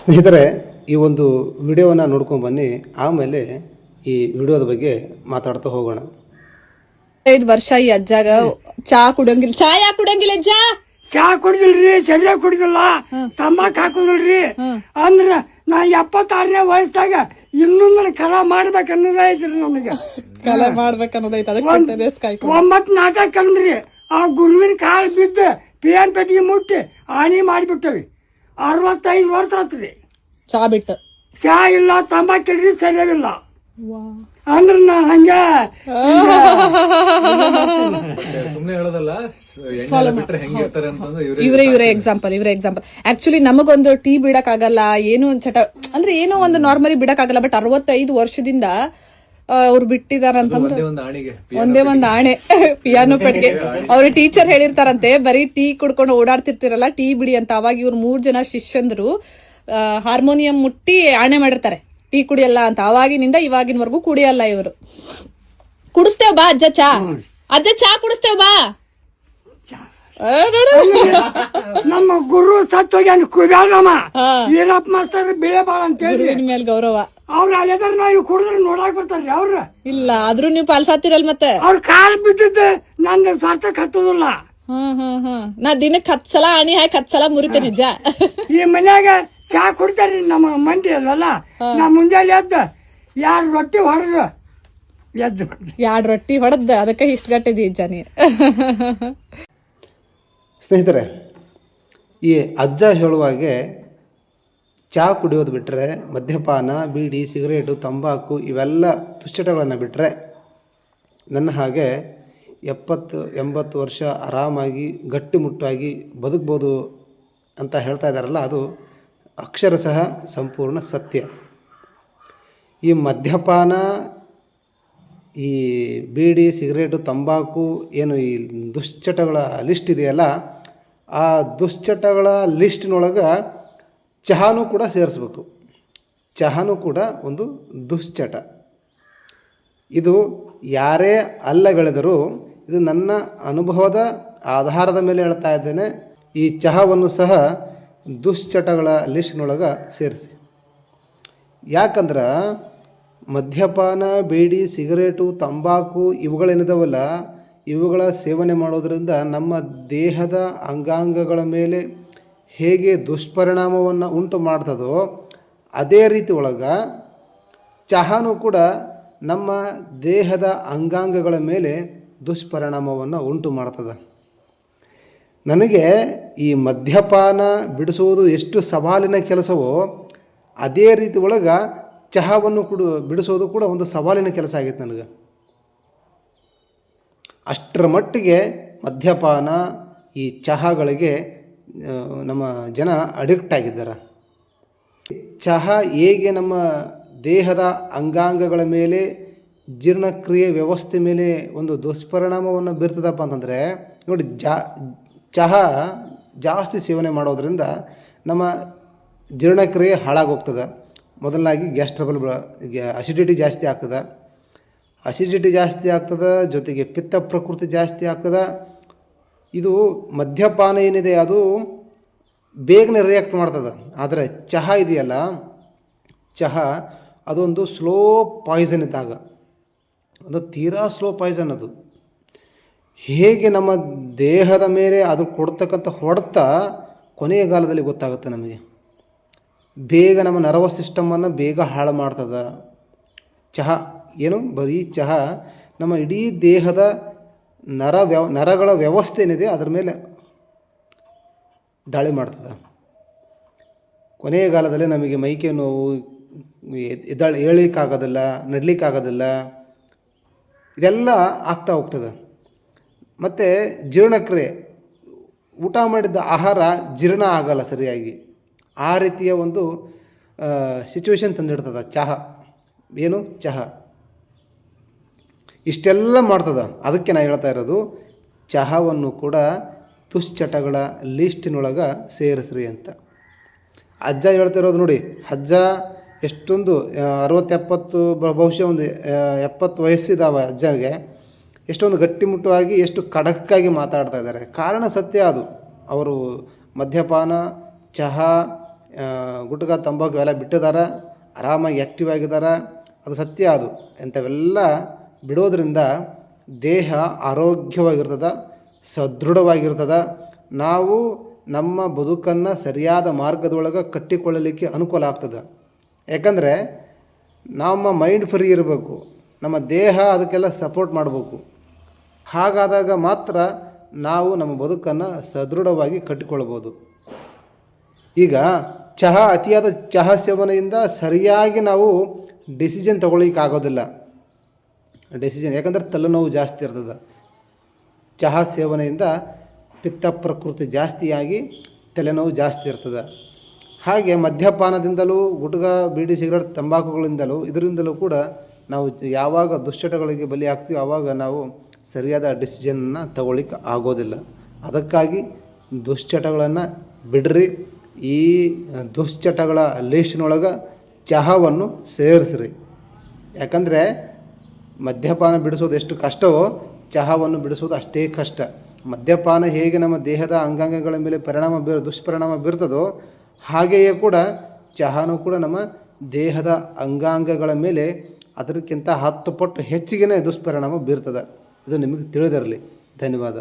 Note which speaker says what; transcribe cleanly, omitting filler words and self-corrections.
Speaker 1: ಸ್ನೇಹಿತರೆ, ಈ ಒಂದು ವಿಡಿಯೋವನ್ನು ನೋಡ್ಕೊಂಡು ಬನ್ನಿ. ಆಮೇಲೆ ಈ ವಿಡಿಯೋದ ಬಗ್ಗೆ ಮಾತಾಡ್ತಾ ಹೋಗೋಣ.
Speaker 2: 5 ವರ್ಷ ಈ ಅಜ್ಜಾಗ ಚಾ ಕುಡಂಗಿಲ್ಲ. ಚಾ ಯಾಕೆ ಕುಡಂಗಿಲ್ಲ ಅಜ್ಜ?
Speaker 3: ಚಾ ಕುಡಿದಿಲ್ರಿ, ಸರಿಯಾಗಿ ಕುಡಿದಿಲ್ಲ, ತಂಬಾಕ್ ಹಾಕುದಿಲ್ರಿ. ಅಂದ್ರ ನಾ 76ನೇ ವಯಸ್ಸಾಗ ಇನ್ನೂ ನನ್ನ ಕಲಾ ಮಾಡ್ಬೇಕನ್ನೋದ ಐತ್ರಿ. ನನಗೆ
Speaker 2: ಕಲಾ ಮಾಡ್ಬೇಕನ್ನೋದೈತೆ. ಅದಕ್ಕೆ
Speaker 3: 9 ನಾಟಕ ಅಂದ್ರಿ. ಆ ಗುರುವಿನ ಕಾಲ್ ಬಿದ್ದು ಪಿಯನ್ ಪೆಟ್ಟಿಗೆ ಮುಟ್ಟಿ ಹಾನಿ ಮಾಡಿಬಿಟ್ಟವಿ. 65 ವರ್ಷ ಆತ್ರಿ
Speaker 2: ಚಾ ಬಿಟ್ಟು.
Speaker 3: ಚಾ ಇಲ್ಲ, ತಂಬಾಕಿಲ್ರಿ, ಸರಿಯಾಗಿಲ್ಲ ಅಂದ್ರ ನಾ ಹಂಗ
Speaker 4: ಸುಮ್ನೆ ಹೇಳೋದಲ್ಲ.
Speaker 2: ಇವರೇ ಎಕ್ಸಾಂಪಲ್. ಆಕ್ಚುಲಿ ನಮಗೊಂದು ಟೀ ಬಿಡಕ್ ಆಗಲ್ಲ, ಏನು ಚಟ ಅಂದ್ರೆ ಏನೋ ಒಂದು ನಾರ್ಮಲಿ ಬಿಡಕ್ ಆಗಲ್ಲ. ಬಟ್ 65 ವರ್ಷದಿಂದ ಅವ್ರು ಬಿಟ್ಟಿದಾರಂತಂದ್ರೆ ಒಂದೇ ಒಂದ್ ಆಣೆ ಪಿಯಾನೋ ಪೆಟ್ಟಿಗೆ. ಅವ್ರ ಟೀಚರ್ ಹೇಳಿರ್ತಾರಂತೆ, ಬರೀ ಟೀ ಕುಡ್ಕೊಂಡು ಓಡಾಡ್ತಿರ್ತಿರಲ್ಲ, ಟೀ ಬಿಡಿ ಅಂತ. ಅವಾಗ ಇವ್ರು 3 ಜನ ಶಿಷ್ಯಂದ್ರು ಹಾರ್ಮೋನಿಯಂ ಮುಟ್ಟಿ ಆಣೆ ಮಾಡಿರ್ತಾರೆ, ಟೀ ಕುಡಿಯಲ್ಲ ಅಂತ. ಅವಾಗಿನಿಂದ ಇವಾಗಿನವರೆಗೂ ಕುಡಿಯಲ್ಲ ಇವರು. ಕುಡಿಸ್ತೇವ್ ಬಾ ಅಜ್ಜ ಚಾ. ಅಜ್ಜ ಚಾ ಕುಡಿಸ್ತೇವ್ ಬಾ.
Speaker 3: ನಮ್ಮ ಗುರು ಸತ್ತೋಗ್ಯಾನ ಕುಬ್ಯಾಳಮ್ಮ ವೀರಪ್ಪ ಮಾಸ್ತರ್ ಬಿಳೆ ಬಾಳ ಅಂತ ಹೇಳಿ
Speaker 2: ಮೇಲೆ ಗೌರವ.
Speaker 3: ಅವ್ರ ಅಲ್ಲೆದಾರ ನಾವ್ ಕುಡಿದ್ರೆ ನೋಡಾಕ್ ಬರ್ತಾರ್ರಿ ಅವ್ರ.
Speaker 2: ಇಲ್ಲ ಆದ್ರೂ ನೀವು ಪಾಲ್ಸಾತಿರಲ್ ಮತ್ತೆ.
Speaker 3: ಅವ್ರ ಕಾಲ್ ಬಿದ್ದಿದ್ದ ನನ್ನ ಸ್ವಾರ್ಥಕ್ಕೆ ಹತ್ತೋದಿಲ್ಲ.
Speaker 2: ನಾ ದಿನಕ್ಕೆ 10 ಸಲ ಆಣಿ ಹಾಕಿ 10 ಸಲ ಮುರಿತೇನೆ ಅಜ್ಜ.
Speaker 3: ಈ ಮನ್ಯಾಗ ಚಾ ಕುಡಿತಾರ್ರಿ ನಮ್ಮ ಮಂದಿ ಅಲ್ಲ. ನಾ ಮುಂಜಾನೆ ಎದ್ದ 2 ರೊಟ್ಟಿ ಹೊಡೆದ ಎದ್ದು
Speaker 2: 2 ರೊಟ್ಟಿ ಹೊಡೆದ, ಅದಕ್ಕೆ ಇಷ್ಟ ಗಟ್ಟಿದಿ ಅಜ್ಜ ನೀ.
Speaker 1: ಸ್ನೇಹಿತರೆ, ಈ ಅಜ್ಜ ಹೇಳುವಾಗೆ ಚಹಾ ಕುಡಿಯೋದು ಬಿಟ್ಟರೆ, ಮದ್ಯಪಾನ, ಬೀಡಿ, ಸಿಗರೇಟು, ತಂಬಾಕು ಇವೆಲ್ಲ ದುಶ್ಚಟಗಳನ್ನು ಬಿಟ್ಟರೆ ನನ್ನ ಹಾಗೆ 70-80 ವರ್ಷ ಆರಾಮಾಗಿ ಗಟ್ಟಿಮುಟ್ಟಾಗಿ ಬದುಕ್ಬೋದು ಅಂತ ಹೇಳ್ತಾ ಇದ್ದಾರಲ್ಲ, ಅದು ಅಕ್ಷರಶಃ ಸಂಪೂರ್ಣ ಸತ್ಯ. ಈ ಮದ್ಯಪಾನ, ಈ ಬೀಡಿ, ಸಿಗರೇಟು, ತಂಬಾಕು ಏನು ಈ ದುಶ್ಚಟಗಳ ಲಿಸ್ಟ್ ಇದೆಯಲ್ಲ, ಆ ದುಶ್ಚಟಗಳ ಲಿಸ್ಟಿನೊಳಗೆ ಚಹಾನೂ ಕೂಡ ಸೇರಿಸ್ಬೇಕು. ಚಹಾನೂ ಕೂಡ ಒಂದು ದುಶ್ಚಟ. ಇದು ಯಾರೇ ಅಲ್ಲಗಳೆದರೂ ಇದು ನನ್ನ ಅನುಭವದ ಆಧಾರದ ಮೇಲೆ ಹೇಳ್ತಾ ಇದ್ದೇನೆ. ಈ ಚಹಾವನ್ನು ಸಹ ದುಶ್ಚಟಗಳ ಲಿಸ್ಟಿನೊಳಗೆ ಸೇರಿಸಿ. ಯಾಕಂದ್ರೆ ಮದ್ಯಪಾನ, ಬೀಡಿ, ಸಿಗರೇಟು, ತಂಬಾಕು ಇವುಗಳೇನಿದಾವಲ್ಲ, ಇವುಗಳ ಸೇವನೆ ಮಾಡೋದರಿಂದ ನಮ್ಮ ದೇಹದ ಅಂಗಾಂಗಗಳ ಮೇಲೆ ಹೇಗೆ ದುಷ್ಪರಿಣಾಮವನ್ನು ಉಂಟು ಮಾಡ್ತದೋ ಅದೇ ರೀತಿ ಒಳಗೆ ಚಹಾನೂ ಕೂಡ ನಮ್ಮ ದೇಹದ ಅಂಗಾಂಗಗಳ ಮೇಲೆ ದುಷ್ಪರಿಣಾಮವನ್ನು ಉಂಟು ಮಾಡ್ತದೆ. ನನಗೆ ಈ ಮದ್ಯಪಾನ ಬಿಡಿಸುವುದು ಎಷ್ಟು ಸವಾಲಿನ ಕೆಲಸವೋ ಅದೇ ರೀತಿ ಒಳಗೆ ಚಹಾವನ್ನು ಬಿಡಿಸೋದು ಕೂಡ ಒಂದು ಸವಾಲಿನ ಕೆಲಸ ಆಗಿತ್ತು ನನಗೆ. ಅಷ್ಟರ ಮಟ್ಟಿಗೆ ಮದ್ಯಪಾನ, ಈ ಚಹಾಗಳಿಗೆ ನಮ್ಮ ಜನ ಅಡಿಕ್ಟ್ ಆಗಿದ್ದಾರೆ. ಚಹಾ ಹೇಗೆ ನಮ್ಮ ದೇಹದ ಅಂಗಾಂಗಗಳ ಮೇಲೆ, ಜೀರ್ಣಕ್ರಿಯೆ ವ್ಯವಸ್ಥೆ ಮೇಲೆ ಒಂದು ದುಷ್ಪರಿಣಾಮವನ್ನು ಬೀರ್ತದಪ್ಪ ಅಂತಂದರೆ ನೋಡಿ, ಚಹಾ ಜಾಸ್ತಿ ಸೇವನೆ ಮಾಡೋದರಿಂದ ನಮ್ಮ ಜೀರ್ಣಕ್ರಿಯೆ ಹಾಳಾಗೋಗ್ತದೆ. ಮೊದಲನಾಗಿ ಗ್ಯಾಸ್ ಟ್ರಬಲ್, ಅಸಿಡಿಟಿ ಜಾಸ್ತಿ ಆಗ್ತದೆ. ಜೊತೆಗೆ ಪಿತ್ತ ಪ್ರಕೃತಿ ಜಾಸ್ತಿ ಆಗ್ತದೆ. ಇದು ಮದ್ಯಪಾನ ಏನಿದೆ ಅದು ಬೇಗನೆ ರಿಯಾಕ್ಟ್ ಮಾಡ್ತದೆ. ಆದರೆ ಚಹಾ ಇದೆಯಲ್ಲ, ಚಹಾ ಅದೊಂದು ಸ್ಲೋ ಪಾಯ್ಸನ್ ಇದ್ದಾಗ, ಅದು ತೀರಾ ಸ್ಲೋ ಪಾಯ್ಸನ್. ಅದು ಹೇಗೆ ನಮ್ಮ ದೇಹದ ಮೇಲೆ ಅದು ಕೊಡ್ತಕ್ಕಂಥ ಹೊಡೆತ ಕೊನೆಯ ಕಾಲದಲ್ಲಿ ಗೊತ್ತಾಗುತ್ತೆ ನಮಗೆ. ಬೇಗ ನಮ್ಮ ನರ್ವಸ್ ಸಿಸ್ಟಮನ್ನು ಬೇಗ ಹಾಳು ಮಾಡ್ತದೆ ಚಹಾ. ಏನು ಬರೀ ಚಹಾ ನಮ್ಮ ಇಡೀ ದೇಹದ ನರಗಳ ವ್ಯವಸ್ಥೆ ಏನಿದೆ ಅದರ ಮೇಲೆ ದಾಳಿ ಮಾಡ್ತದೆ. ಕೊನೆಯ ಕಾಲದಲ್ಲಿ ನಮಗೆ ಮೈಕೈ ನೋವು, ಏಳಲಿಕ್ಕಾಗೋದಿಲ್ಲ, ನಡಲಿಕ್ಕಾಗೋದಿಲ್ಲ, ಇದೆಲ್ಲ ಆಗ್ತಾ ಹೋಗ್ತದೆ. ಮತ್ತು ಜೀರ್ಣಕ್ರಿಯೆ, ಊಟ ಮಾಡಿದ ಆಹಾರ ಜೀರ್ಣ ಆಗಲ್ಲ ಸರಿಯಾಗಿ. ಆ ರೀತಿಯ ಒಂದು ಸಿಚುವೇಶನ್ ತಂದಿಡ್ತದೆ ಚಹಾ. ಏನು ಚಹಾ ಇಷ್ಟೆಲ್ಲ ಮಾಡ್ತದೆ. ಅದಕ್ಕೆ ನಾನು ಹೇಳ್ತಾ ಇರೋದು, ಚಹಾವನ್ನು ಕೂಡ ದುಶ್ಚಟಗಳ ಲಿಸ್ಟಿನೊಳಗೆ ಸೇರಿಸ್ರಿ ಅಂತ. ಅಜ್ಜ ಹೇಳ್ತಿರೋದು ನೋಡಿ, ಅಜ್ಜ ಎಷ್ಟೊಂದು 60-70 ಬಹುಶಃ ಒಂದು 70 ವಯಸ್ಸಿದ್ದಾವೆ ಅಜ್ಜನಿಗೆ. ಎಷ್ಟೊಂದು ಗಟ್ಟಿಮುಟ್ಟುವಾಗಿ, ಎಷ್ಟು ಖಡಕ್ಕಾಗಿ ಮಾತಾಡ್ತಾ ಇದ್ದಾರೆ. ಕಾರಣ ಸತ್ಯ ಅದು. ಅವರು ಮದ್ಯಪಾನ, ಚಹಾ ಗುಟ್ಕ ತಂಬಾಕು ಎಲ್ಲ ಬಿಟ್ಟಿದ್ದಾರೆ, ಆರಾಮಾಗಿ ಆ್ಯಕ್ಟಿವ್ ಆಗಿದ್ದಾರೆ, ಅದು ಸತ್ಯ. ಅದು ಇಂಥವೆಲ್ಲ ಬಿಡೋದ್ರಿಂದ ದೇಹ ಆರೋಗ್ಯವಾಗಿರ್ತದೆ, ಸದೃಢವಾಗಿರ್ತದೆ. ನಾವು ನಮ್ಮ ಬದುಕನ್ನು ಸರಿಯಾದ ಮಾರ್ಗದೊಳಗೆ ಕಟ್ಟಿಕೊಳ್ಳಲಿಕ್ಕೆ ಅನುಕೂಲ ಆಗ್ತದೆ. ಯಾಕಂದರೆ ನಮ್ಮ ಮೈಂಡ್ ಫ್ರೀ ಇರಬೇಕು, ನಮ್ಮ ದೇಹ ಅದಕ್ಕೆಲ್ಲ ಸಪೋರ್ಟ್ ಮಾಡಬೇಕು. ಹಾಗಾದಾಗ ಮಾತ್ರ ನಾವು ನಮ್ಮ ಬದುಕನ್ನು ಸದೃಢವಾಗಿ ಕಟ್ಟಿಕೊಳ್ಬೋದು. ಈಗ ಅತಿಯಾದ ಚಹಾ ಸೇವನೆಯಿಂದ ಸರಿಯಾಗಿ ನಾವು ಡಿಸಿಷನ್ ತೊಗೊಳ್ಳಿಕ್ಕೆ ಆಗೋದಿಲ್ಲ. ಯಾಕಂದರೆ ತಲೆನೋವು ಜಾಸ್ತಿ ಇರ್ತದೆ. ಚಹಾ ಸೇವನೆಯಿಂದ ಪಿತ್ತ ಪ್ರಕೃತಿ ಜಾಸ್ತಿಯಾಗಿ ತಲೆನೋವು ಜಾಸ್ತಿ ಇರ್ತದೆ. ಹಾಗೆ ಮದ್ಯಪಾನದಿಂದಲೂ, ಗುಟ್ಕ, ಬೀಡಿ, ಸಿಗರೇಟ್, ತಂಬಾಕುಗಳಿಂದಲೂ ಇದರಿಂದಲೂ ಕೂಡ ನಾವು ಯಾವಾಗ ದುಶ್ಚಟಗಳಿಗೆ ಬಲಿ ಆಗ್ತೀವಿ ಆವಾಗ ನಾವು ಸರಿಯಾದ ಡಿಸಿಷನ್ನ ತಗೊಳ್ಳಿಕ್ಕೆ ಆಗೋದಿಲ್ಲ. ಅದಕ್ಕಾಗಿ ದುಶ್ಚಟಗಳನ್ನು ಬಿಡ್ರಿ. ಈ ದುಶ್ಚಟಗಳ ಲಿಸ್ಟಿನೊಳಗೆ ಚಹಾವನ್ನು ಸೇರಿಸ್ರಿ. ಯಾಕಂದರೆ ಮದ್ಯಪಾನ ಬಿಡಿಸೋದು ಎಷ್ಟು ಕಷ್ಟವೋ ಚಹಾವನ್ನು ಬಿಡಿಸೋದು ಅಷ್ಟೇ ಕಷ್ಟ. ಮದ್ಯಪಾನ ಹೇಗೆ ನಮ್ಮ ದೇಹದ ಅಂಗಾಂಗಗಳ ಮೇಲೆ ದುಷ್ಪರಿಣಾಮ ಬೀರ್ತದೋ ಹಾಗೆಯೇ ಕೂಡ ಚಹಾನೂ ಕೂಡ ನಮ್ಮ ದೇಹದ ಅಂಗಾಂಗಗಳ ಮೇಲೆ ಅದಕ್ಕಿಂತ 10 ಪಟ್ಟು ಹೆಚ್ಚಿಗೆ ದುಷ್ಪರಿಣಾಮ ಬೀರ್ತದೆ. ಇದು ನಿಮಗೆ ತಿಳಿದಿರಲಿ. ಧನ್ಯವಾದ.